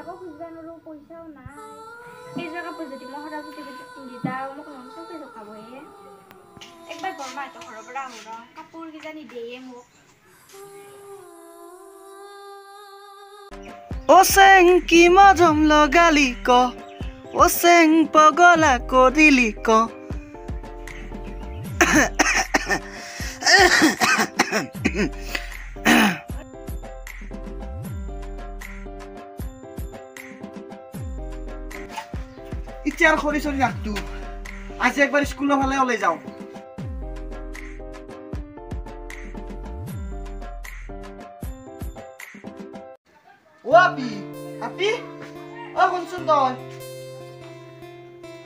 দেউতাকক খুজিব নোৱাৰো পইচাও নাই এইযোৰ কাপোৰ যদি মই সৰস্বতী পূজাত পিন্ধি যাওঁ মোক চবে জোকাবহে একবাৰ বৰমাহঁতৰ ঘৰৰ পৰা আহোঁ ৰ কাপোৰ কিজানি দিয়ে মোক Oseng ki majom logali ko Oseng pagola ko dili ko Ichar khori sori raktu Aji ekbar school phale ole jao O api api o konsun toy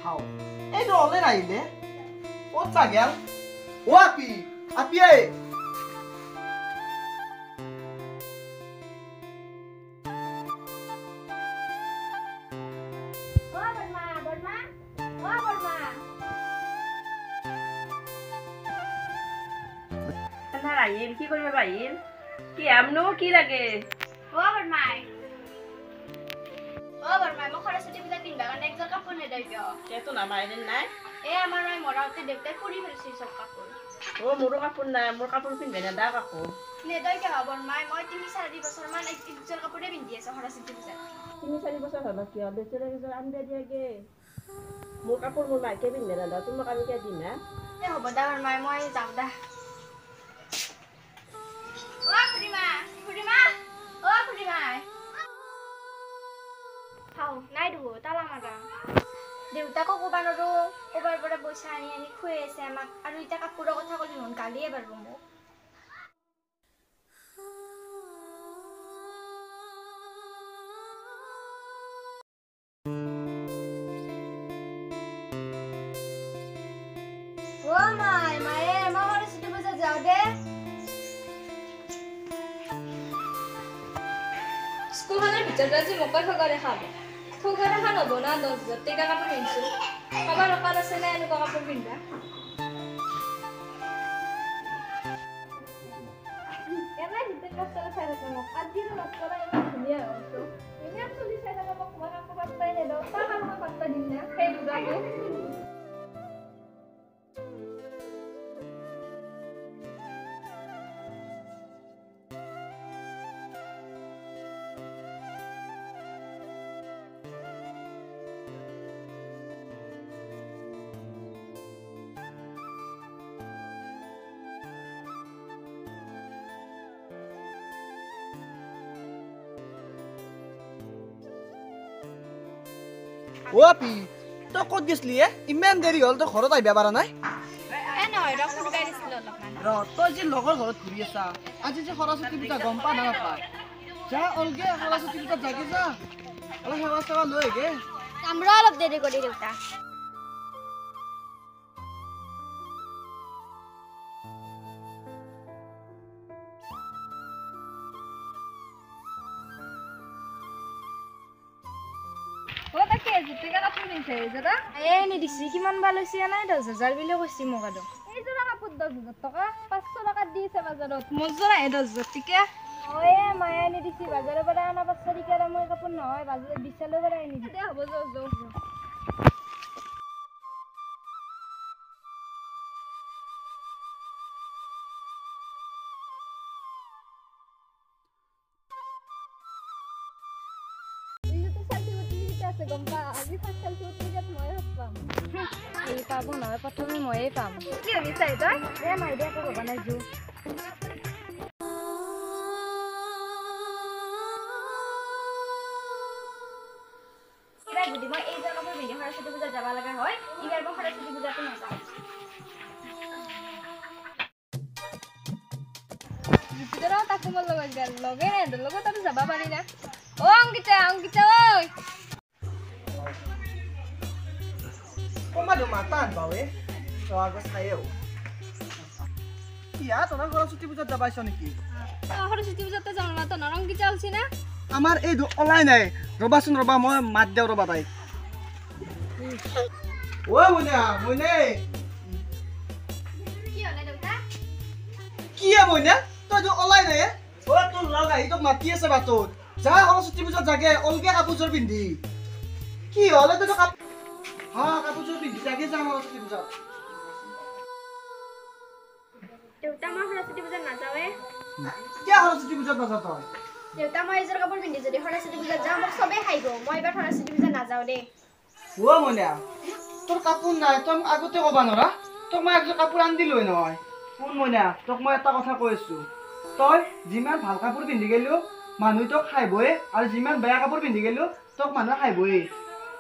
How ei do ole raile o chagel o api ai আহিল কি কৰিব আহিল কি আমনো কি লাগে বৰমাই মই সৰস্বতী পূজাত পিন্ধিবা কাৰণে একযোৰ কাপোৰ নেদাই কিয় কেতো নামাইনে নাই আমাৰ মৰাওতে দেউতাই ফুৰি ফেলছি চব কাপোৰ মোৰো কাপোৰ নাই মোৰ কাপোৰ পিন্ধবে নেদা কাকো নেদাই কিয় বৰমাই মই 3-4 বছৰমান একযোৰ কাপোৰে পিন্ধি আছো সৰস্বতী পূজাত 3-4 বছৰ হ'ল কিয় বেচৰে কিছু আনবে দিয়াগে মোৰ কাপোৰ মোৰ মাইকে পিন্ধবে নেদা তোমাক আমি কে দিম এ হ'ব দা বৰমাই মই যাওঁ দা নাই দো তালা মাৰা দেউতাকো ক'বা নোৱাৰো ক'বাৰ পৰা পইচা আনি খুৱাই আছে আমাক আৰু এতিয়া কাপোৰৰ কথা ক'লি মন গালিয়ে পাৰিব মোক মায়ে মই সৰস্বতী পূজাত যাওঁ দে স্কুলখনৰ ভিতৰত আজি মোকে ঠগা দেখাব ঠগা দেখা নব না 10,000 টকা কাপোৰ পিন্ধিছো কাবাৰ অকাল আছে না এনেকুৱা কাপোৰ পিন্ধা এনে ভিতৰত কষ্টৰে চাই থাকো মোক আজি নকৰা ইমান ধুনীয়া হৈছো ইমান চলি চাই থাকো মোক মই কাপোৰ পাত্তাই নেদাও তাৰ কাপোৰ পাত্তা দিম না সেই দুটাকে O api to kod gisli iman deri hol to khorot aiba bara nai এ নহয় ৰ ফোন কৰি দিছিল অলপমান ৰ তই যে লগৰ ঘৰত ঘূৰি আছা আজি যে সৰস্বতী পূজা গম পা না নাপায় যা অলগে সৰস্বতী পূজা জাগে যা অলপ সেৱা সেৱা লৈ গে আমৰা অলপ দেৰি কৰি দেউতা তাকে জুতিকা কাপোৰ পিন্ধিছে এইযোৰা নি দিছি কিমান ভাল হৈছে নাই 10,000 বুলি কৈছি মোক আৰু এইযোৰা কাপোৰ 10,000 টকা 500 টকা দিছে বাজাৰত মোৰ যোৰা 10,000 টকা মায়ে আনি দিছি বাজাৰৰ পৰা অনা 500 টকাৰ মই কাপোৰ নহয় বাজাৰত বিশালৰ পৰা আনি দিছি হ'ব যাও আজি ফাৰ্ষ্ট সেলফি উঠিলত মই পাম এই পাব নহয় প্ৰথমে ময়ে পাম কি হৈছে তই মাই দিয়া আকৌ বনাই জু যদি মই এই জায়গা পৰা ভিডিঅ' সৰস্বতী পূজা যাব লগা হয় এইবাৰ মই সৰস্বতী পূজাটো নাযাওঁ জুতিকা তাকো মোৰ লগত গেল লগে নাই লগত আৰু যাব পাৰি না অংকিতা ঐ Komado matan bawe. So agak sayo. Iya, তোরা সরস্বতী পূজা যাবাইছ নেকি? সরস্বতী পূজাতে যাম না তো নরঙ্গি চালছি না? আমার এই অলাই নাই। রবাচোন রবা মই মাত দেও রবা তাই। ও মনে। কি হলে দেউতা? কি মনে? তই তো অলাই নাই। ও তোর লগাই তো মাতি আছে বাতত। যা সৰস্বতী পূজাত জাগে অলগে কাপোৰযোৰ পিন্ধি কি হ'ল এইটো কাপোৰযোৰ পিন্ধি জাগে যা সৰস্বতী পূজাত দেউতা মই সৰস্বতী পূজাত নাযাওঁৱে কিয় সৰস্বতী পূজাত নাযাওঁ তই দেউতা মই এযোৰ কাপোৰ পিন্ধি যদি সৰস্বতী পূজাত যাওঁ মোক চবেই খাইব মই এবাৰ সৰস্বতী পূজাত নাযাওঁ দেই অ' মইনা তোৰ কাপোৰ নাই তই মোক আগতে ক'বা নৰা তোক মই একযোৰ কাপোৰ আনি দিলোৱে নহয় শুন মইনা তোক মই এটা কথা কৈ আছোঁ তই যিমান ভাল কাপোৰ পিন্ধি গেলিও মানুহে তোক খাইবই আৰু যিমান বেয়া কাপোৰ পিন্ধি গেলিও তোক মানুহে খাইবই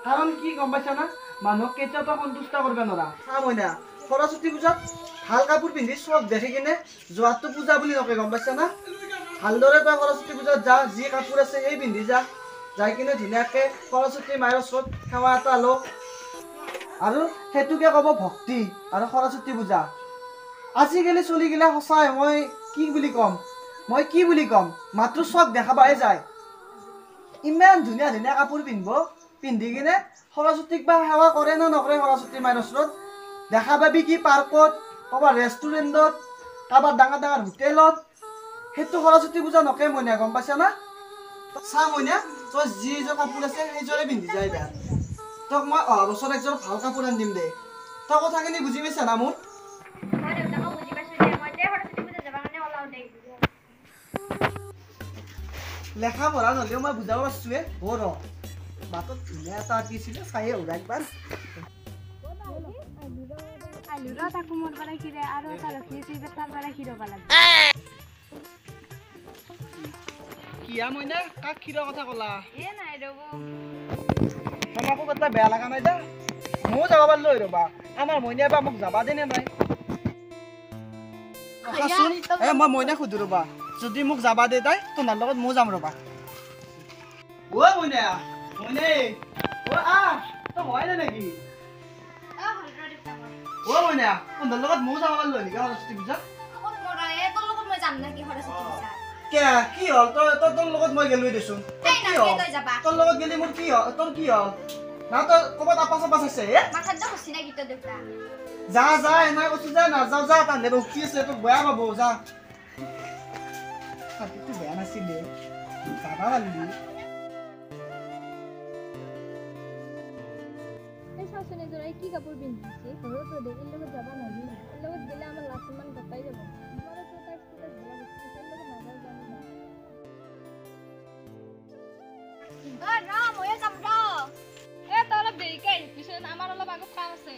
কাৰণ কি গম পাইছা না মানুহক কেতিয়াও তই সন্তুষ্ট কৰিব নোৱাৰা চা মইনা সৰস্বতী পূজাত ভাল কাপোৰ পিন্ধি চব দেখি কিনে যোৱাটো পূজা বুলি নকয় গম পাইছা না ভালদৰে তই সৰস্বতী পূজাত যা যি কাপোৰ আছে সেই পিন্ধি যা যাই কিনে ধুনীয়াকৈ সৰস্বতী মায়েৰ ওচৰত সেৱা এটা ল আৰু সেইটোকে ক'ব ভক্তি আৰু সৰস্বতী পূজা আজিকালি চলি গিলা সঁচাই মই কি বুলি ক'ম মাত্ৰ চব দেখাবাই যায় ইমান ধুনীয়া ধুনীয়া কাপোৰ পিন্ধি কিনে সৰস্বতীক বা সেৱা কৰে নে নকৰে সৰস্বতী মায়েৰ ওচৰত দেখা পাবি কি পাৰ্কত ক'ৰবাত ৰেষ্টুৰেণ্টত কাৰোবাৰ ডাঙৰ ডাঙৰ হোটেলত সেইটো সৰস্বতী পূজা নকৰে মইনা গম পাইছা না চা মইনা তই যিযোৰ কাপোৰ আছে সেইযোৰে পিন্ধি যায় বেয়া তোক মই অহা বছৰ একযোৰ ভাল কাপোৰ আনি দিম দে তই কথাখিনি বুজি পাইছা না মোৰ মই দেউতাকক বুজি পাইছোঁ দে মই এতিয়া সৰস্বতী পূজাত যাবৰ কাৰণে ওলাওঁ দেই লেখা পঢ়া নহ'লেও মই বুজাব পাৰছোঁৱে ৰ বাটত ধুনীয়া এটা আঁকিছিলে চায়ে ওলা একবাৰ আলুৰা তাকো মোৰ পৰা খিৰে আৰু এটা ৰখি আছে তাৰ পৰা খিৰব লাগে কিয়া মইনা কাক ক্ষীৰৰ কথা ক'লা এ নাই ৰ'ব তোমাকো কথা বেয়া লগা নাই দে ময়ো যাব পাৰিলো ৰ'বা আমাৰ মইনাই বা মোক যাবা দেনে নাই মই মইনাক সুধো ৰ'বা যদি মোক যাবা দে তাই তোমাৰ লগত ময়ো যাম ৰ'বা অ' মইনা তই হয় নেকি অ' মইনা তোমাৰ লগত ময়ো যাব পাৰিলো নেকি সৰস্বতী পূজা কি হ'ল তই তোৰ লগত মই গেলোৱে দেচোন তোৰ লগত গেলি মোৰ কি হ'ল তোৰ কি হ'ল না তই ক'ৰবাত আপা চাপা চাইছে যা এনেই কৈছো যা নাযাওঁ যা তাহাঁতে ৰখি আছে তোক বেয়া পাব যা ছাতিটো বেয়া নাছিলে যাবা পাৰিলি কি কাপোৰ পিন্ধিছে ঘৰত এৰ লগত যাব নোৱাৰি এৰ লগত গেলে আমাৰ লাজ ইমান গতাই যাব অলপ দেৰিকে আহিবি পিছত আমাৰ অলপ আগত কাম আছে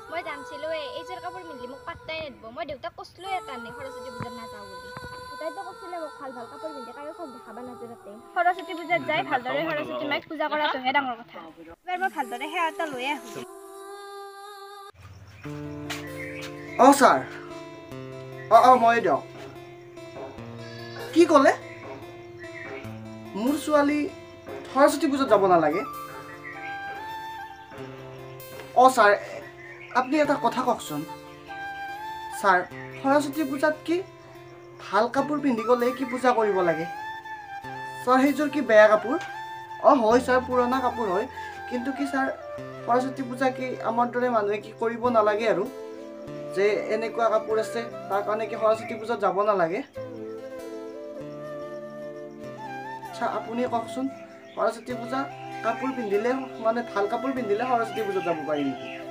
মই জানছিলো এইযোৰ কাপোৰ পিন্ধি মোক পাত্তাই নিদিব মই দেউতাক কৈছিলো কাৰণে সৰস্বতী পূজাত নাযাওঁ বুলি দেউতাইতো কৈছিলে মোক ভাল ভাল কাপোৰ পিন্ধি কাৰো চব দেখাবা নাযাতে সৰস্বতী পূজাত যাই ভালদৰে সৰস্বতী মাইক পূজা কৰাটোহে ডাঙৰ কথা এবাৰ মই ভালদৰে সেৱা এটা লৈ আহোঁ অঁ ছাৰ অঁ মই দিয়ক কি ক'লে মোৰ ছোৱালী সৰস্বতী পূজাত যাব নালাগে অঁ ছাৰ আপুনি এটা কথা কওকচোন ছাৰ সৰস্বতী পূজাত কি ভাল কাপোৰ পিন্ধি গ'লে কি পূজা কৰিব লাগে ছাৰ সেইযোৰ কি বেয়া কাপোৰ অঁ হয় ছাৰ পুৰণা কাপোৰ হয় কিন্তু কি ছাৰ সৰস্বতী পূজা কি আমাৰ দৰে মানুহে কি কৰিব নালাগে আৰু যে এনেকুৱা কাপোৰ আছে তাৰ কাৰণে কি সৰস্বতী পূজাত যাব নালাগে আচ্ছা আপুনি কওকচোন সৰস্বতী পূজা কাপোৰ পিন্ধিলে মানে ভাল কাপোৰ পিন্ধিলে সৰস্বতী পূজাত যাব পাৰি নেকি